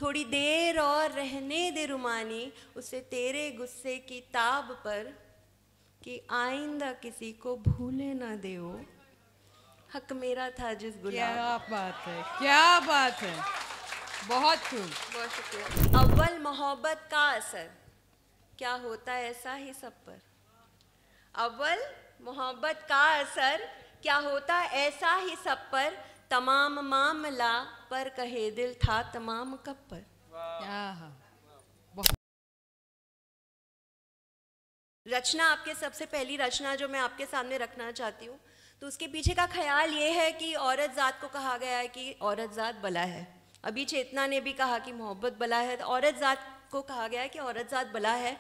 थोड़ी देर और रहने दे रुमानी उसे तेरे गुस्से की ताब पर, कि आइंदा किसी को भूले ना दे ओ, हक मेरा था जिस गुलाब। क्या बात है, क्या बात है, बहुत खूब। बहुत शुक्रिया। अव्वल मोहब्बत का असर क्या होता है ऐसा ही सब पर, अव्वल मोहब्बत का असर क्या होता है ऐसा ही सब पर, तमाम मामला पर कहे दिल था तमाम कब पर। रचना आपके सबसे पहली रचना जो मैं आपके सामने रखना चाहती हूँ, तो उसके पीछे का ख्याल ये है कि औरत ज़ात को कहा गया है कि औरत ज़ात बला है। अभी चेतना ने भी कहा कि मोहब्बत बला है, तो औरत ज़ात को कहा गया है कि औरत ज़ात बला है।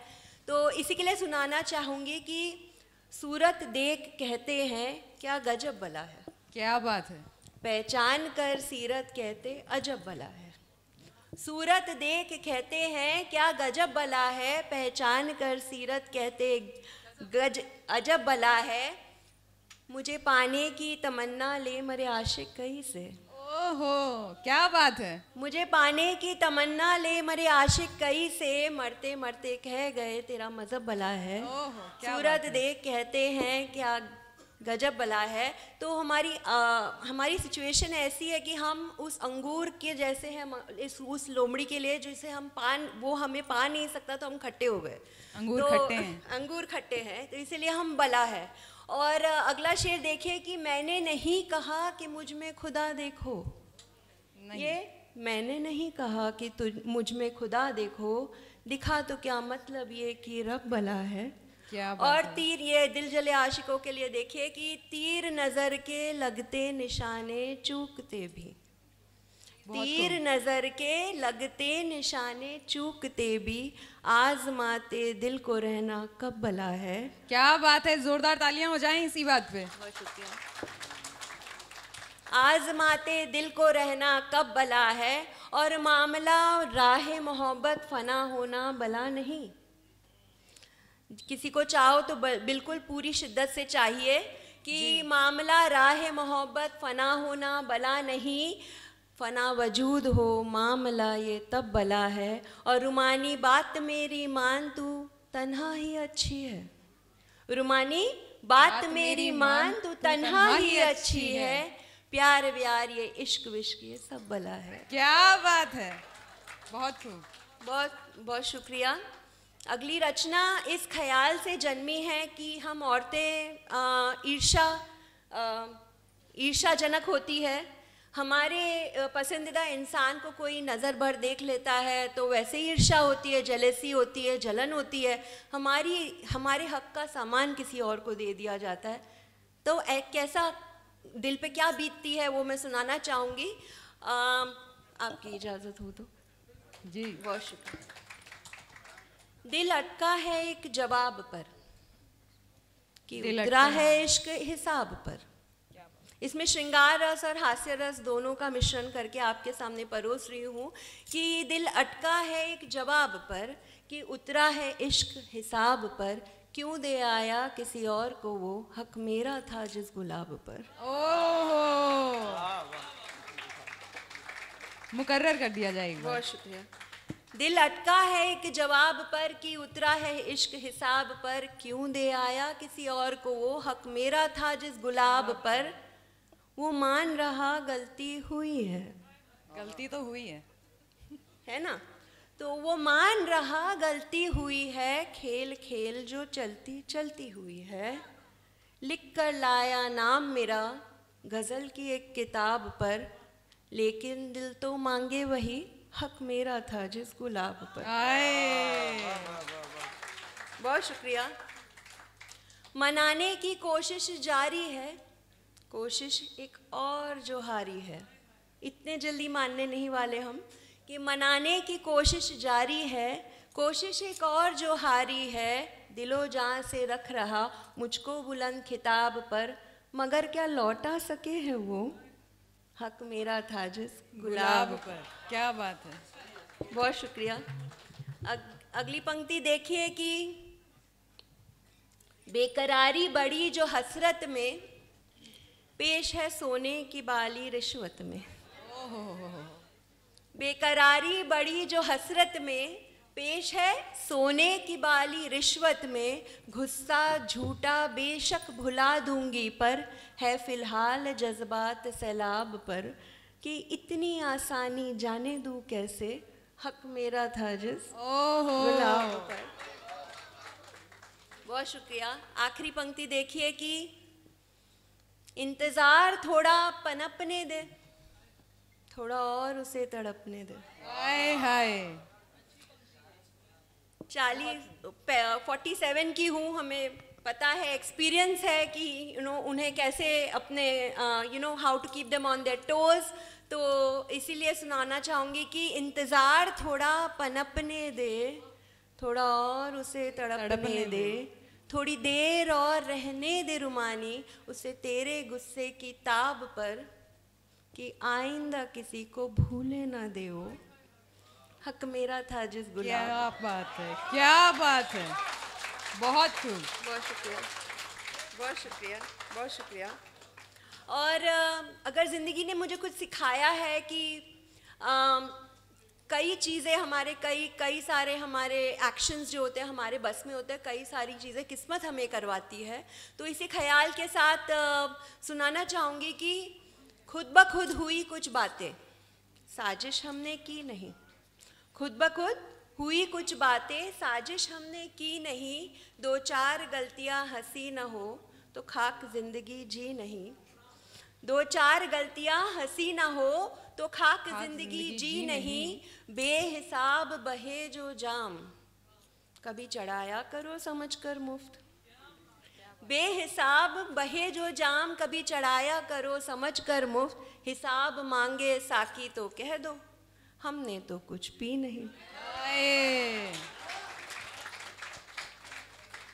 तो इसी के लिए सुनाना चाहूँगी कि सूरत देख कहते हैं क्या गजब बला है। क्या बात है। पहचान कर सीरत कहते अजब बला है। सूरत देख कहते हैं क्या गजब बला है, पहचान कर सीरत कहते अजब बला है। मुझे पाने की तमन्ना ले मरे आशिक कहीं से। ओहो, क्या बात है। मुझे पाने की तमन्ना ले मरे आशिक कहीं से, मरते मरते कह गए तेरा मजहब भला है। सूरत देख कहते हैं क्या गजब बला है। तो हमारी सिचुएशन ऐसी है कि हम उस अंगूर के जैसे हैं, उस लोमड़ी के लिए जिसे हम वो हमें पा नहीं सकता, तो हम खट्टे हो गए। अंगूर खट्टे हैं। अंगूर खट्टे हैं, तो इसीलिए हम बला है। और अगला शेर देखिए कि मैंने नहीं कहा कि मुझ में खुदा देखो, ये मैंने नहीं कहा कि तुझ मुझ में खुदा देखो, दिखा तो क्या मतलब ये कि रब बला है। और तीर, ये दिल जले आशिकों के लिए देखिए कि तीर नज़र के लगते निशाने चूकते भी, तीर नज़र के लगते निशाने चूकते भी, आजमाते दिल को रहना कब भला है। क्या बात है, जोरदार तालियां हो जाएं इसी बात पे। बहुत शुक्रिया। आजमाते दिल को रहना कब भला है, और मामला राह मोहब्बत फना होना भला नहीं। किसी को चाहो तो बिल्कुल पूरी शिद्दत से चाहिए कि मामला राह मोहब्बत फना होना भला नहीं, फना वजूद हो मामला ये तब भला है। और रुमानी बात मेरी मान तू तन्हा ही अच्छी है, रुमानी बात मेरी मान तू तन्हा ही अच्छी है, प्यार व्यार ये इश्क विश्क ये सब भला है। क्या बात है, बहुत खूब। बहुत बहुत शुक्रिया। अगली रचना इस ख्याल से जन्मी है कि हम औरतें ईर्ष्याजनक होती है। हमारे पसंदीदा इंसान को कोई नज़र भर देख लेता है तो वैसे ही ईर्ष्या होती है, जेलेसी होती है, जलन होती है। हमारे हक का सामान किसी और को दे दिया जाता है, तो कैसा दिल पे क्या बीतती है वो मैं सुनाना चाहूँगी, आपकी इजाज़त हो तो। जी बहुत शुक्रिया। दिल अटका है एक जवाब पर, कि उतरा है इश्क हिसाब पर। इसमें श्रृंगार रस और हास्य रस दोनों का मिश्रण करके आपके सामने परोस रही हूँ कि दिल अटका है एक जवाब पर, कि उतरा है इश्क हिसाब पर, क्यों दे आया किसी और को वो, हक मेरा था जिस गुलाब पर। मुकर्रर कर दिया जाएगा। बहुत शुक्रिया। दिल अटका है एक जवाब पर, कि उतरा है इश्क हिसाब पर, क्यों दे आया किसी और को वो, हक मेरा था जिस गुलाब पर। वो मान रहा गलती हुई है, गलती तो हुई है ना। तो वो मान रहा गलती हुई है, खेल खेल जो चलती चलती हुई है। लिख कर लाया नाम मेरा गज़ल की एक किताब पर, लेकिन दिल तो मांगे वही, हक मेरा था जिस गुलाब पर। बहुत शुक्रिया। मनाने की कोशिश जारी है, कोशिश एक और जो हारी है। इतने जल्दी मानने नहीं वाले हम कि मनाने की कोशिश जारी है, कोशिश एक और जो हारी है। दिलो जान से रख रहा मुझको बुलंद खिताब पर, मगर क्या लौटा सके है वो, हक मेरा था जिस गुलाब पर। क्या बात है, बहुत शुक्रिया। अगली पंक्ति देखिए कि बेकरारी बड़ी जो हसरत में, पेश है सोने की बाली रिश्वत में। बेकरारी बड़ी जो हसरत में, पेश है सोने की बाली रिश्वत में, गुस्सा झूठा बेशक भुला दूंगी, पर है फिलहाल जज्बात सैलाब पर, कि इतनी आसानी जाने दूं कैसे, हक मेरा था जिस गुलाब पर। बहुत शुक्रिया। आखिरी पंक्ति देखिए कि इंतजार थोड़ा पनपने दे, थोड़ा और उसे तड़पने दे। हाय हाय। 47 की हूँ, हमें पता है, एक्सपीरियंस है कि उन्हें कैसे अपने how to keep them on their toes. तो इसीलिए सुनाना चाहूँगी कि इंतज़ार थोड़ा पनपने दे, थोड़ा और उसे तड़पने दे, थोड़ी देर और रहने दे रुमानी, उसे तेरे गुस्से की ताब पर, कि आइंदा किसी को भूले ना दे ओ, हक मेरा था जिस गुलाब। क्या बात है, क्या बात है, बहुत खूब। बहुत शुक्रिया, बहुत शुक्रिया, बहुत शुक्रिया। और अगर ज़िंदगी ने मुझे कुछ सिखाया है कि कई चीज़ें हमारे कई सारे हमारे एक्शंस जो होते हैं हमारे बस में होते हैं, कई सारी चीज़ें किस्मत हमें करवाती है। तो इसी ख्याल के साथ सुनाना चाहूँगी कि खुद ब खुद हुई कुछ बातें, साजिश हमने की नहीं। खुद ब खुद हुई कुछ बातें, साजिश हमने की नहीं। दो चार गलतियां हंसी न हो तो खाक जिंदगी जी नहीं। दो चार गलतियां हंसी न हो तो खाक जिंदगी जी नहीं। बेहिसाब बहे जो जाम, कभी चढ़ाया करो समझकर मुफ्त। बेहिसाब बहे जो जाम, कभी चढ़ाया करो समझकर मुफ्त। हिसाब मांगे साकी तो कह दो, हमने तो कुछ पी नहीं।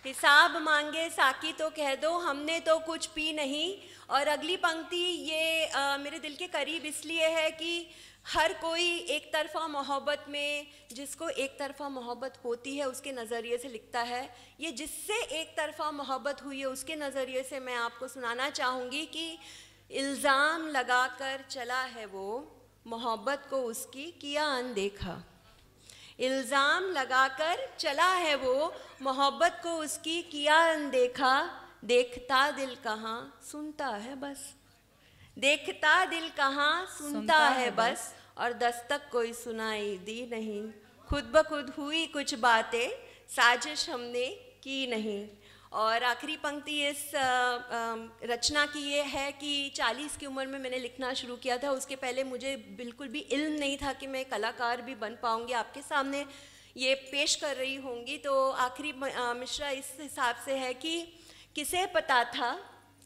हिसाब मांगे साकी तो कह दो, हमने तो कुछ पी नहीं। और अगली पंक्ति ये मेरे दिल के करीब इसलिए है कि हर कोई एक तरफ़ा मोहब्बत में, जिसको एक तरफ़ा मोहब्बत होती है उसके नज़रिए से लिखता है। ये जिससे एक तरफ़ा मोहब्बत हुई है उसके नज़रिए से मैं आपको सुनाना चाहूँगी कि इल्ज़ाम लगाकर चला है वो, मोहब्बत को उसकी किया अनदेखा। इल्ज़ाम लगाकर चला है वो, मोहब्बत को उसकी किया अनदेखा। देखता दिल कहाँ सुनता है बस, देखता दिल कहाँ सुनता है बस, और दस्तक कोई सुनाई दी नहीं। खुद ब खुद हुई कुछ बातें, साजिश हमने की नहीं। और आखिरी पंक्ति इस रचना की ये है कि 40 की उम्र में मैंने लिखना शुरू किया था। उसके पहले मुझे बिल्कुल भी इल्म नहीं था कि मैं कलाकार भी बन पाऊँगी, आपके सामने ये पेश कर रही होंगी। तो आखिरी मिसरा इस हिसाब से है कि किसे पता था,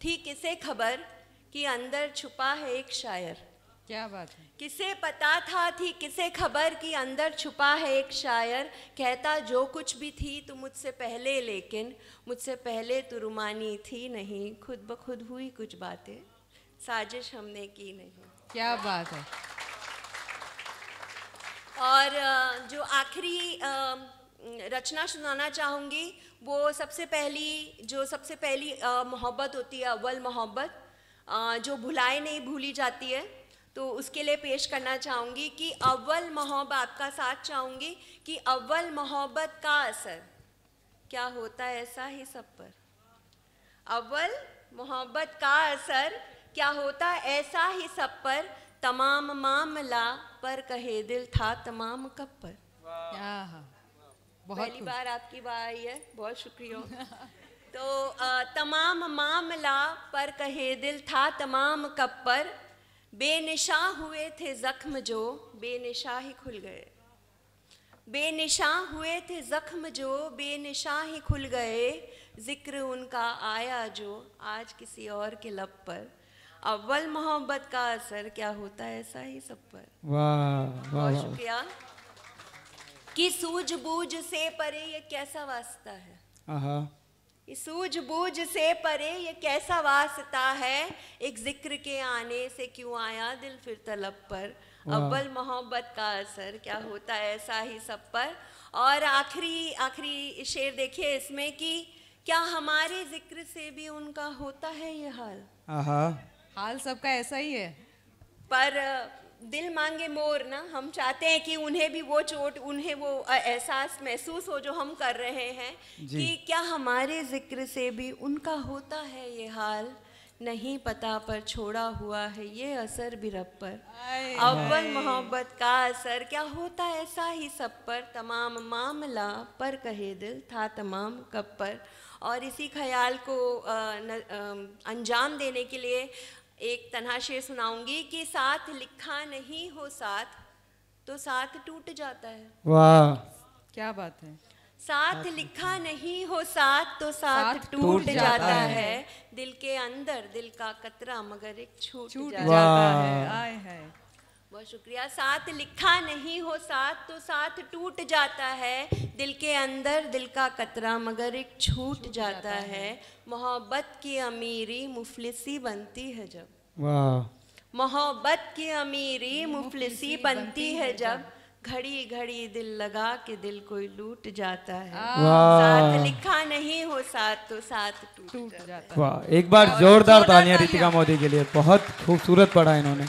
थी किसे खबर, कि अंदर छुपा है एक शायर। क्या बात है। किसे पता था, थी किसे खबर, कि अंदर छुपा है एक शायर। कहता जो कुछ भी थी तू मुझसे पहले, लेकिन मुझसे पहले तू रुमानी थी नहीं। खुद ब खुद हुई कुछ बातें, साजिश हमने की नहीं। क्या बात है। और जो आखिरी रचना सुनाना चाहूँगी वो सबसे पहली मोहब्बत होती है, अव्वल मोहब्बत, जो भुलाए नहीं भूली जाती है। तो उसके लिए पेश करना चाहूँगी कि अव्वल मोहब्बत, आपका साथ चाहूँगी कि अव्वल मोहब्बत का असर क्या होता है ऐसा ही सब पर। अव्वल मोहब्बत का असर क्या होता है ऐसा ही सब पर। तमाम मामला पर कहे दिल था तमाम कब पर। पहली बार आपकी बात आई है, बहुत शुक्रिया। तो तमाम मामला पर कहे दिल था तमाम कब पर। बेनिशा हुए थे जख्म जो बेनिशा ही खुल गए। बेनिशा हुए थे जख्म जो बेनिशा ही खुल गए। जिक्र उनका आया जो आज किसी और के लब पर। अव्वल मोहब्बत का असर क्या होता है ऐसा ही सब पर। वाह बहुत शुक्रिया। कि सूझबूझ से परे ये कैसा वास्ता है। सूझबूझ से परे ये कैसा वास्ता है। एक जिक्र के आने से क्यों आया दिल फिर तलब पर। अव्वल मोहब्बत का असर क्या होता है ऐसा ही सब पर। और आखिरी शेर देखिए इसमें कि क्या हमारे जिक्र से भी उनका होता है ये हाल। हाल सबका ऐसा ही है। पर दिल मांगे मोर ना, हम चाहते हैं कि उन्हें भी वो चोट, उन्हें वो एहसास महसूस हो जो हम कर रहे हैं कि क्या हमारे जिक्र से भी उनका होता है ये हाल, नहीं पता पर छोड़ा हुआ है ये असर भी रब पर। अव्वल मोहब्बत का असर क्या होता ऐसा ही सब पर, तमाम मामला पर कहे दिल था तमाम कब पर। और इसी ख्याल को अंजाम देने के लिए एक तन्हा शेर सुनाऊंगी कि साथ लिखा नहीं हो साथ तो साथ टूट जाता है। वाह क्या बात है। साथ लिखा नहीं हो साथ तो साथ टूट जाता है, दिल के अंदर दिल का कतरा मगर एक छूट जाता है। आए है। बहुत शुक्रिया। साथ लिखा नहीं हो साथ तो साथ टूट जाता है, दिल के अंदर दिल का कतरा मगर एक छूट जाता है। मोहब्बत की अमीरी मुफलिसी बनती है जब, वाह, मोहब्बत की अमीरी मुफलिसी बनती है जब, घड़ी घड़ी दिल लगा के दिल कोई लूट जाता है। साथ लिखा नहीं हो साथ तो साथ टूट जाता है। वाह, एक बार जोरदार तालियां रितिका मोदी के लिए, बहुत खूबसूरत पढ़ा इन्होंने।